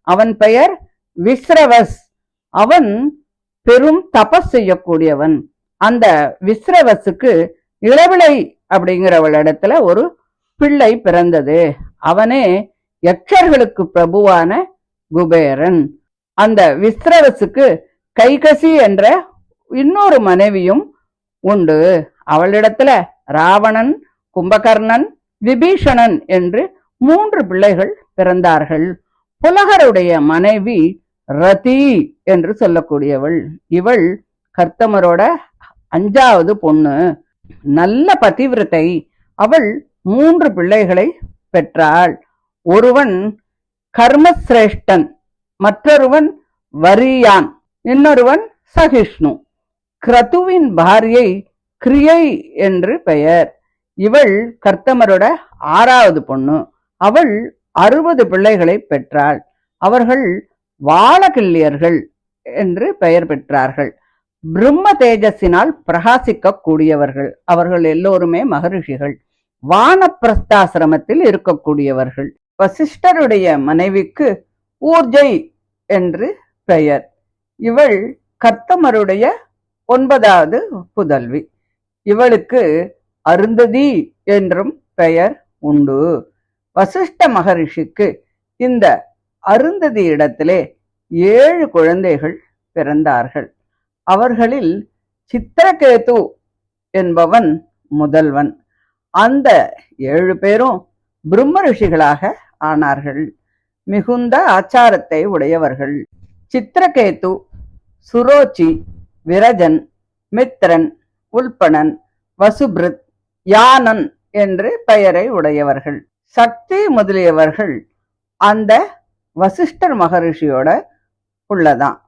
அவன் பெயர் விஸ்ரவஸ். அவன் பெரும் தபஸ் செய்யக்கூடியவன். அந்த விஸ்ரவசுக்கு இளவிளை அப்படிங்கிறவளிடத்துல ஒரு பிள்ளை பிறந்தது. அவனே யக்ஷர்களுக்கு பிரபுவான குபேரன். அந்த விஸ்ரவசுக்கு கைகசி என்ற இன்னொரு மனைவியும் உண்டு. அவளிடத்துல ராவணன், கும்பகர்ணன், விபீஷணன் என்று 3 பிள்ளைகள் பிறந்தார்கள். புலகருடைய மனைவி ரதி என்று சொல்லக்கூடியவள். இவள் கர்த்தமரோட 5வது பொண்ணு. நல்ல பதிவிரத்தை. அவள் 3 பிள்ளைகளை பெற்றாள். ஒருவன் கர்மசிரேஷ்டன், மற்றொருவன் வரியான், இன்னொருவன் சகிஷ்ணு. கிரதுவின் பாரியை கிரியை என்று பெயர். இவள் கர்த்தமரோட 6வது பொண்ணு. அவள் 60 பிள்ளைகளை பெற்றாள். அவர்கள் வாழகில்லியர்கள் என்று பெயர் பெற்றார்கள். பிரம்ம தேஜஸினால் பிரகாசிக்க கூடியவர்கள். அவர்கள் எல்லோருமே மகரிஷிகள். வானப்பிரஸ்தாசிரமத்தில் இருக்கக்கூடியவர்கள். வசிஷ்டருடைய மனைவிக்கு ஊர்ஜை என்று பெயர். இவள் கர்த்தமருடைய 9வது புதல்வி. இவளுக்கு அருந்ததி என்றும் பெயர் உண்டு. வசிஷ்ட மகரிஷிக்கு இந்த அருந்ததி இடத்திலே 7 குழந்தைகள் பிறந்தார்கள். அவர்களில் சித்திரகேது என்பவன் முதல்வன். அந்த 7 பேரும் பிரம்ம ரிஷிகளாக ஆனார்கள். மிகுந்த ஆச்சாரத்தை உடையவர்கள். சித்திரகேது, சுரோச்சி, விரஜன், மித்ரன், உல்பணன், வசுபிருத், யானன் என்று பெயரை உடையவர்கள். சக்தி முதலியவர்கள் அந்த வசிஷ்டர் மகரிஷியோட உள்ளதான்.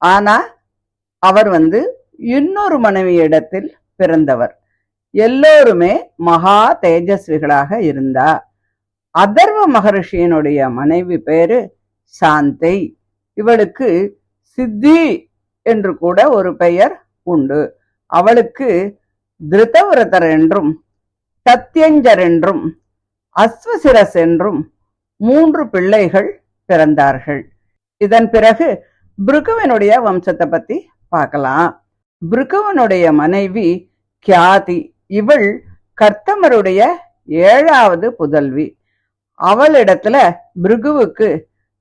ஆனா அவர் இன்னொரு மனைவியிடத்தில் பிறந்தவர். எல்லோருமே மகா தேஜஸ்விகளாக இருந்தா. அதர்வ மகரிஷியினுடைய மனைவி பேரு சாந்தை. இவளுக்கு சித்தி என்று கூட ஒரு பெயர் உண்டு. அவளுக்கு திருதவிரதர் என்றும் தத்யஞ்சர் என்றும் அஸ்வசிரஸ் என்றும் 3 பிள்ளைகள் பிறந்தார்கள். இதன் பிறகு பிருகுவனுடைய வம்சத்தை பத்தி பார்க்கலாம். பிருகுவனுடைய மனைவி கியாதி. இவள் கர்த்தமருடைய 7வது புதல்வி. அவளிடத்துல பிருகுவுக்கு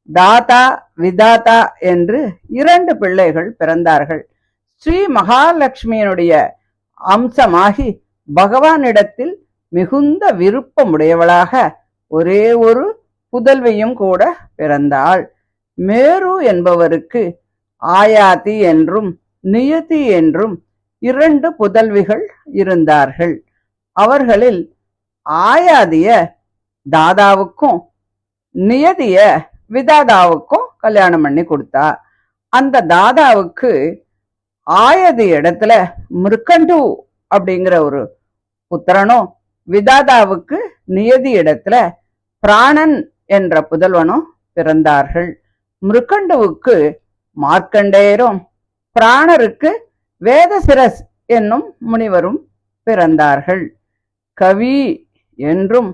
தாதா விதாதா என்று 2 பிள்ளைகள் பிறந்தார்கள். ஸ்ரீ மகாலட்சுமியினுடைய அம்சமாகி பகவானிடத்தில் மிகுந்த விருப்பமுடையவளாக ஒரே ஒரு புதல்வியும் கூட பிறந்தாள். மேரு என்பவருக்கு ஆயாதி என்றும் நியதி என்றும் 2 புதல்விகள் இருந்தார்கள். அவர்களில் ஆயாதிய தாதாவுக்கும் நியதிய விதாதாவுக்கும் கல்யாணம் பண்ணி கொடுத்தா. அந்த தாதாவுக்கு ஆயதி இடத்துல மிருக்கண்டு அப்படிங்கிற ஒரு புத்திரனும், விதாதாவுக்கு நியதி இடத்துல பிராணன் என்ற புதல்வனும் பிறந்தார்கள். மிருக்கண்டுவுக்கு மார்க்கண்டேயரும், பிராணருக்கு வேதசிரஸ் என்னும் முனிவரும் பிறந்தார்கள். கவி என்றும்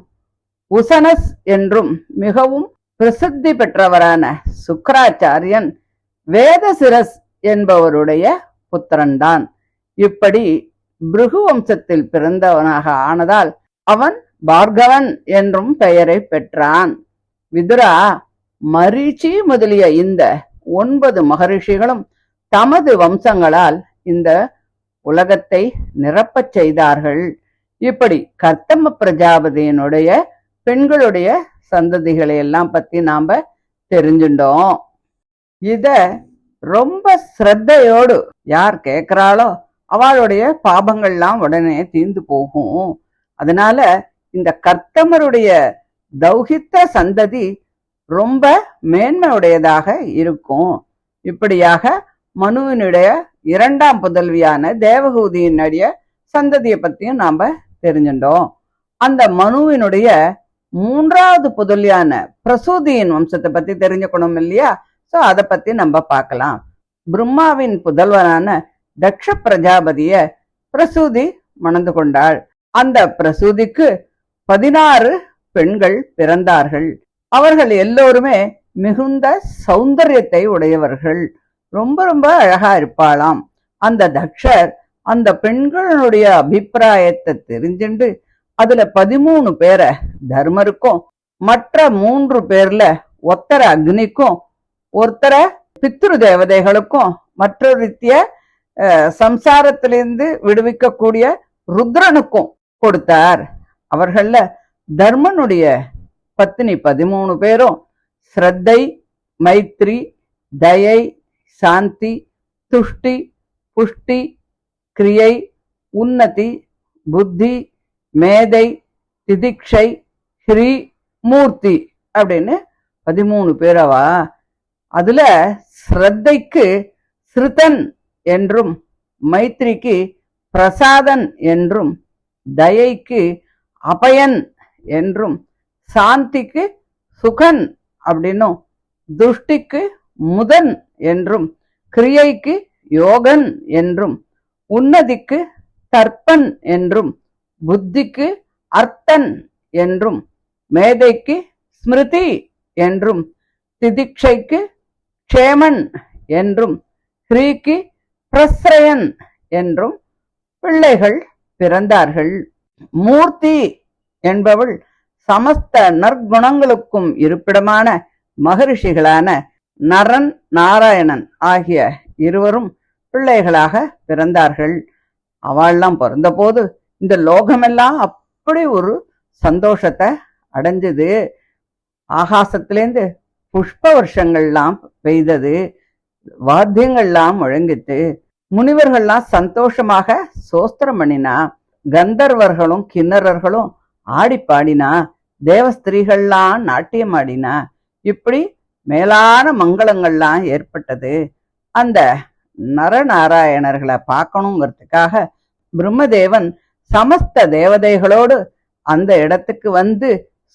உசனஸ் என்றும் மிகவும் பிரசித்தி பெற்றவரான சுக்கராச்சாரியன் வேதசிரஸ் என்பவருடைய புத்திரன்தான். இப்படி பிருகு வம்சத்தில் பிறந்தவனாக ஆனதால் அவன் பார்கவன் என்றும் பெயரை பெற்றான். விதுரா, மரீச்சி முதலிய இந்த 9 மகரிஷிகளும் தமது வம்சங்களால் இந்த உலகத்தை நிரப்பச் செய்தார்கள். இப்படி கர்த்தம பிரஜாபதியினுடைய பெண்களுடைய சந்ததிகளை எல்லாம் பத்தி நாம தெரிஞ்சுட்டோம். இத ரொம்ப ஸ்ரத்தையோடு யார் கேட்கிறாளோ அவளுடைய பாபங்கள்லாம் உடனே தீர்ந்து போகும். அதனால இந்த கர்த்தமருடைய தௌஹித்த சந்ததி ரொம்ப மேன்மையுடையதாக இருக்கும். இப்படியாக மனுவினுடைய 2ஆம் புதல்வியான தேவகூதியினுடைய சந்ததியை பத்தியும் நாம தெரிஞ்சுட்டோம். அந்த மனுவினுடைய 3வது புதல்வியான பிரசூதியின் வம்சத்தை பத்தி தெரிஞ்சுக்கணும் இல்லையா? சோ அதை பத்தி நம்ம பார்க்கலாம். பிரம்மாவின் புதல்வனான தக்ஷ பிரஜாபதிய பிரசூதி மணந்து கொண்டாள். அந்த பிரசூதிக்கு 16 பெண்கள் பிறந்தார்கள். அவர்கள் எல்லோருமே மிகுந்த சௌந்தரியத்தை உடையவர்கள். ரொம்ப ரொம்ப அழகா இருப்பாளாம். அந்த தக்ஷர் அந்த பெண்களுடைய அபிப்பிராயத்தை தெரிஞ்சுண்டு அதுல 13 பேரை தர்மருக்கும், மற்ற 3 பேர்ல ஒருத்தர அக்னிக்கும், ஒருத்தர பித்ரு தேவதைகளுக்கும், மற்றொருத்திய சம்சாரத்திலிருந்து விடுவிக்கக்கூடிய ருத்ரனுக்கும் கொடுத்தார். அவர்கள தர்மனுடைய பத்னி 13 பேரும் ஸ்ரத்தை, மைத்ரி, தயை, சாந்தி, துஷ்டி, புஷ்டி, கிரியை, உன்னதி, புத்தி, மேதை, திதிக்ஷை, ஸ்ரீ, மூர்த்தி அப்படின்னு 13 பேரவா. அதுல ஸ்ரத்தைக்கு ஸ்ருதன் என்றும், மைத்ரிக்கு பிரசாதன் என்றும், தயைக்கு அபயன் என்றும், சாந்திக்கு சுகன் அப்படின்னும், துஷ்டிக்கு முதன் என்றும், கிரியைக்கு யோகன் என்றும், உன்னதிக்கு தர்ப்பன் என்றும், புத்திக்கு அர்த்தன் என்றும், மேதைக்கு ஸ்மிருதி என்றும், திதிக்ஷைக்கு க்ஷேமன் என்றும், ஸ்ரீக்கு பிரஸ்ரயன் என்றும் பிள்ளைகள் பிறந்தார்கள். மூர்த்தி என்பவள் சமஸ்த நற்குணங்களுக்கும் இருப்பிடமான மகரிஷிகளான நரன், நாராயணன் ஆகிய இருவரும் பிள்ளைகளாக பிறந்தார்கள். அவள்லாம் பிறந்த போது இந்த லோகமெல்லாம் அப்படி ஒரு சந்தோஷத்தை அடைஞ்சது. ஆகாசத்திலேருந்து புஷ்ப வருஷங்கள்லாம் பெய்தது, வாத்தியங்கள்லாம் முழங்கிட்டு, முனிவர்கள்லாம் சந்தோஷமாக சோஸ்திரம் பண்ணினா, கந்தர்வர்களும் கிண்ணறர்களும் ஆடி பாடினா, தேவஸ்திரீகள்லாம் நாட்டியம் ஆடினா, இப்படி மேலான மங்களங்கள்லாம் ஏற்பட்டது. அந்த நரநாராயணர்களை பார்க்கணுங்கிறதுக்காக பிரம்மதேவன் சமஸ்த தேவதைகளோடு அந்த இடத்துக்கு வந்து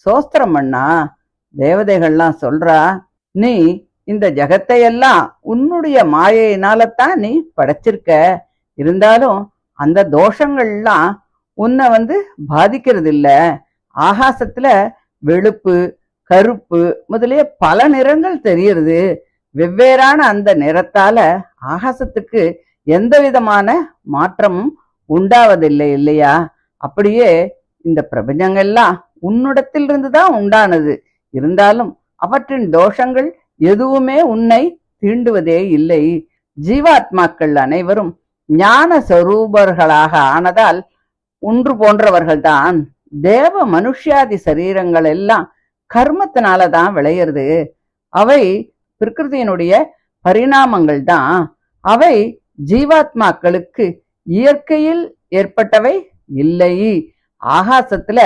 சோஸ்திரம் பண்ணா. தேவதைகள்லாம் சொல்றா, நீ இந்த ஜகத்தையெல்லாம் உன்னுடைய மாயையினாலத்தான் நீ படைச்சிருக்க. இருந்தாலும் அந்த தோஷங்கள்லாம் உன்னை பாதிக்கிறது இல்ல. ஆகாசத்துல வெளுப்பு, கருப்பு முதலிய பல நிறங்கள் தெரியுது. வெவ்வேறான அந்த நிறத்தால ஆகாசத்துக்கு எந்த விதமான மாற்றமும் உண்டாவதில்லை இல்லையா? அப்படியே இந்த பிரபஞ்சங்கள்லாம் உன்னிடத்திலிருந்து தான் உண்டானது. இருந்தாலும் அவற்றின் தோஷங்கள் எதுவுமே உன்னை தீண்டுவதே இல்லை. ஜீவாத்மாக்கள் அனைவரும் ஞான சொரூபர்களாக ஆனதால் ஒன்று போன்றவர்கள்தான். தேவ மனுஷ்யாதி சரீரங்கள் எல்லாம் கர்மத்தினாலதான் விளையிறது. அவை பிரகிருதியினுடைய பரிணாமங்கள் தான். அவை ஜீவாத்மாக்களுக்கு இயற்கையில் ஏற்பட்டவை இல்லை. ஆகாசத்துல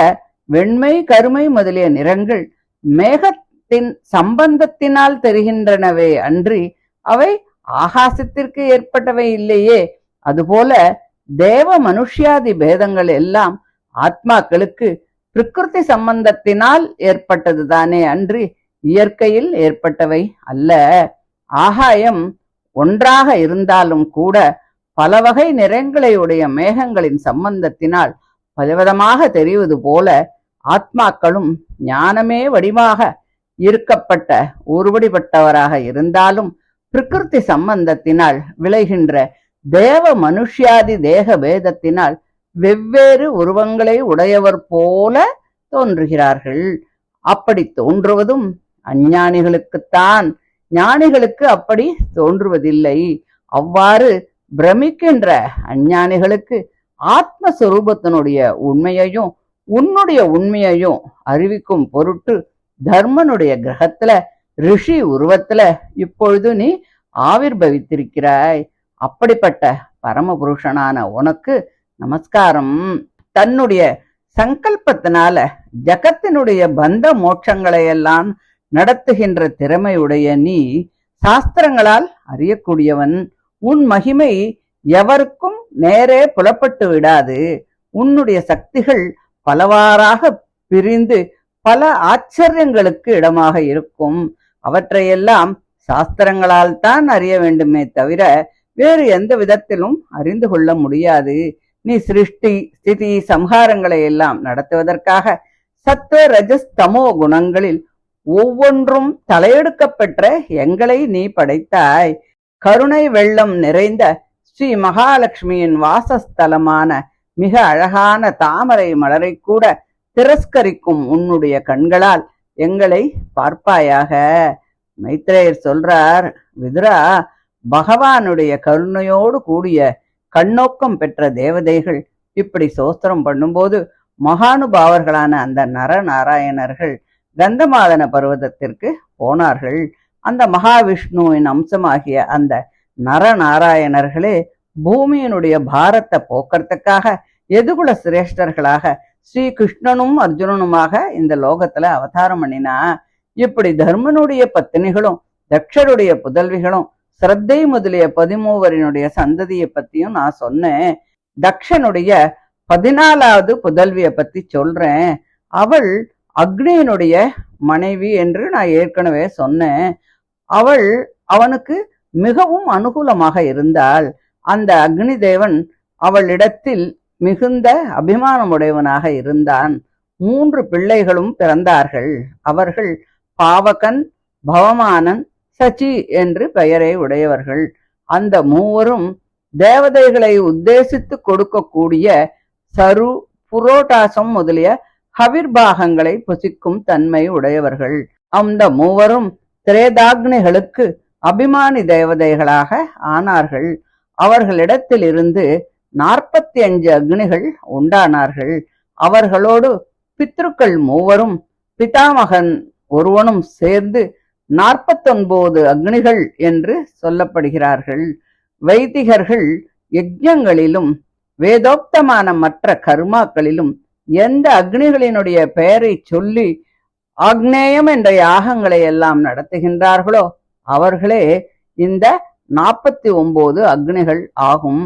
வெண்மை, கருமை முதலிய நிறங்கள் மேகத்தின் சம்பந்தத்தினால் தெரிகின்றனவே அன்றி அவை ஆகாசத்திற்கு ஏற்பட்டவை இல்லையே. அதுபோல தேவ மனுஷ்யாதி பேதங்கள் எல்லாம் ஆத்மாக்களுக்கு பிரகிருதி சம்பந்தத்தினால் ஏற்பட்டதுதானே அன்றி இயற்கையில் ஏற்பட்டவை அல்ல. ஆகாயம் ஒன்றாக இருந்தாலும் கூட பல வகை நிறங்களை உடைய மேகங்களின் சம்பந்தத்தினால் பலவிதமாக தெரிவது போல ஆத்மாக்களும் ஞானமே வடிவாக இருக்கப்பட்ட ஒருபடிப்பட்டவராக இருந்தாலும் பிரகிருதி சம்பந்தத்தினால் விளைகின்ற தேவ மனுஷ்யாதி தேக பேதத்தினால் வெவ்வேறு உருவங்களை உடையவர் போல தோன்றுகிறார்கள். அப்படி தோன்றுவதும் அஞ்ஞானிகளுக்குத்தான். ஞானிகளுக்கு அப்படி தோன்றுவதில்லை. அவ்வாறு பிரமிக்கின்ற அஞ்ஞானிகளுக்கு ஆத்மஸ்வரூபத்தினுடைய உண்மையையும் உன்னுடைய உண்மையையும் அறிவிக்கும் பொருட்டு தர்மனுடைய கிரகத்துல ரிஷி உருவத்துல இப்பொழுது நீ ஆவிர்பவித்திருக்கிறாய். அப்படிப்பட்ட பரமபுருஷனான உனக்கு நமஸ்காரம். தன்னுடைய சங்கல்பத்தினால ஜகத்தினுடைய பந்த மோட்சங்களை எல்லாம் நடத்துகின்ற திறமையுடைய நீ சாஸ்திரங்களால் அறியக்கூடியவன். உன் மகிமை எவருக்கும் நேரே புலப்பட்டு விடாது. உன்னுடைய சக்திகள் பலவாறாக பிரிந்து பல ஆச்சரியங்களுக்கு இடமாக இருக்கும். அவற்றையெல்லாம் சாஸ்திரங்களால் தான் அறிய வேண்டுமே தவிர வேறு எந்த விதத்திலும் அறிந்து கொள்ள முடியாது. நீ சிருஷ்டி, ஸ்திதி, சம்ஹாரங்களை எல்லாம் நடத்துவதற்காக சத்துவ, ரஜஸ், தமோ குணங்களில் ஒவ்வொன்றும் தலையெடுக்கப்பெற்ற எங்களை நீ படைத்தாய். கருணை வெள்ளம் நிறைந்த ஸ்ரீ மகாலட்சுமியின் வாசஸ்தலமான மிக அழகான தாமரை மலரை கூட திரஸ்கரிக்கும் உன்னுடைய கண்களால் எங்களை பார்ப்பாயாக. மைத்ரேயர் சொல்றார், விதுரா, பகவானுடைய கருணையோடு கூடிய கண்ணோக்கம் பெற்ற தேவதைகள் இப்படி சோஸ்திரம் பண்ணும்போது மகானுபாவர்களான அந்த நரநாராயணர்கள் கந்தமாதன பர்வதத்திற்கு போனார்கள். அந்த மகாவிஷ்ணுவின் அம்சமாகிய அந்த நரநாராயணர்களே பூமியினுடைய பாரத்தை போக்குறதுக்காக எதுகுல சிரேஷ்டர்களாக ஸ்ரீ கிருஷ்ணனும் அர்ஜுனனுமாக இந்த லோகத்துல அவதாரம் பண்ணினா. இப்படி தர்மனுடைய பத்தினிகளும் தக்ஷருடைய புதல்விகளும் ஸ்ரத்தை முதலிய 13 சந்ததியை பத்தியும் நான் சொன்னேன். தக்ஷனுடைய 14வது புதல்வியை பத்தி சொல்றேன். அவள் அக்னியினுடைய மனைவி என்று நான் ஏற்கனவே சொன்னேன். அவள் அவனுக்கு மிகவும் அனுகூலமாக இருந்தாள். அந்த அக்னி தேவன் அவளிடத்தில் மிகுந்த அபிமானமுடையவனாக இருந்தான். 3 பிள்ளைகளும் பிறந்தார்கள். அவர்கள் பாவகன், பவமானன், சச்சி என்று பெயரை உடையவர்கள். அந்த 3வரும் தேவதைகளை உத்தேசித்து கொடுக்கக்கூடிய சரு, புரோட்டாசம் முதலிய ஹவிர்பாகங்களை புசிக்கும் தன்மை உடையவர்கள். அந்த 3வரும் திரேதாக்னிகளுக்கு அபிமானி தேவதைகளாக ஆனார்கள். அவர்களிடத்தில் இருந்து 45 அக்னிகள் உண்டானார்கள். அவர்களோடு பித்ருக்கள் 3வரும் பிதாமகன் ஒருவனும் சேர்ந்து 49 அக்னிகள் என்று சொல்லப்படுகிறார்கள். வைதிகர்கள் யஜ்ஞங்களிலும் வேதோக்தமான மற்ற கர்மாக்களிலும் எந்த அக்னிகளினுடைய பெயரை சொல்லி ஆக்னேயம் என்ற யாகங்களை எல்லாம் நடத்துகின்றார்களோ அவர்களே இந்த 49 அக்னிகள் ஆகும்.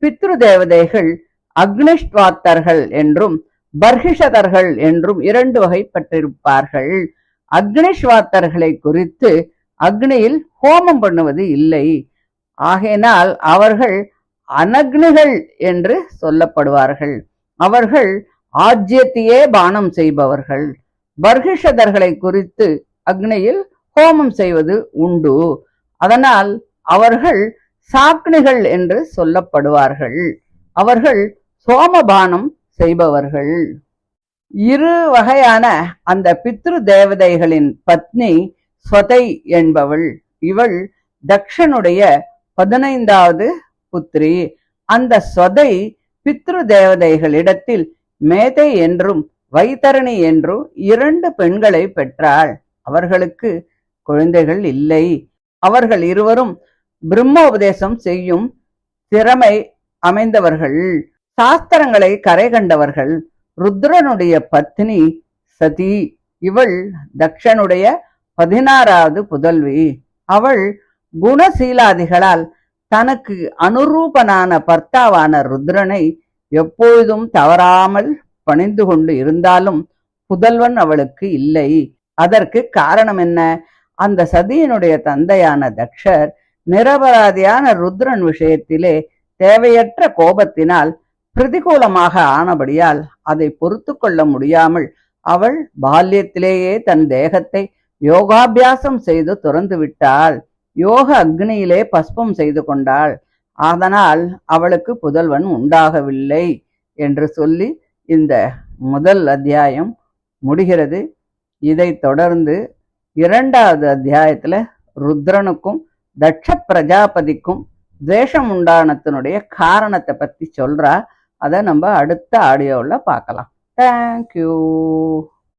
பித்ரு தேவதைகள் அக்னிஷ்வாத்தர்கள் என்றும் பர்ஹிஷதர்கள் என்றும் 2 வகைப்பட்டிருப்பார்கள். அக்னிஷ்வாத்தர்களை குறித்து அக்னியில் ஹோமம் பண்ணுவது இல்லை. ஆகையினால் அவர்கள் அனக்னிகள் என்று சொல்லப்படுவார்கள். அவர்கள் ஆஜ்யத்தையே பானம் செய்பவர்கள். பர்ஹிஷதர்களை குறித்து அக்னியில் ஹோமம் செய்வது உண்டு. அதனால் அவர்கள் சாக்னிகள் என்று சொல்லப்படுவார்கள். அவர்கள் சோமபானம் செய்பவர்கள். 2 வகையான அந்த பித்ரு தேவதைகளின் பத்னி ஸ்வதை என்பவள். இவள் தக்ஷனுடைய 15வது புத்திரி. அந்த ஸ்வதை பித்ரு தேவதைகளிடத்தில் மேதை என்றும் வைத்தரணி என்றும் 2 பெண்களை பெற்றாள். அவர்களுக்கு குழந்தைகள் இல்லை. அவர்கள் இருவரும் பிரம்மோபதேசம் செய்யும் திறமை அமைந்தவர்கள். சாஸ்திரங்களை கரை கண்டவர்கள். ருத்ரனுடைய பத்னி சதி. இவள் தக்ஷனுடைய 16வது புதல்வி. அவள் குணசீலாதிகளால் தனக்கு அனுரூபனான பர்த்தாவான ருத்ரனை எப்பொழுதும் தவறாமல் பணிந்து கொண்டு இருந்தாலும் புதல்வன் அவளுக்கு இல்லை. அதற்கு காரணம் என்ன? அந்த சதியினுடைய தந்தையான தக்ஷர் நிரபராதியான ருத்ரன் விஷயத்திலே தேவையற்ற கோபத்தினால் பிரதிகூலமாக ஆனபடியால் அதை பொறுத்து கொள்ள முடியாமல் அவள் பால்யத்திலேயே தன் தேகத்தை யோகாபியாசம் செய்து துறந்து விட்டாள். யோக அக்னியிலே பஸ்பம் செய்து கொண்டாள். அதனால் அவளுக்கு புதல்வன் உண்டாகவில்லை என்று சொல்லி இந்த முதல் அத்தியாயம் முடிகிறது. இதை தொடர்ந்து 2வது அத்தியாயத்துல ருத்ரனுக்கும் தட்ச பிரஜாபதிக்கும் துவேஷம் உண்டானத்தினுடைய காரணத்தை பத்தி சொல்றா. அதை நம்ம அடுத்த ஆடியோவில் பார்க்கலாம். தேங்க்யூ.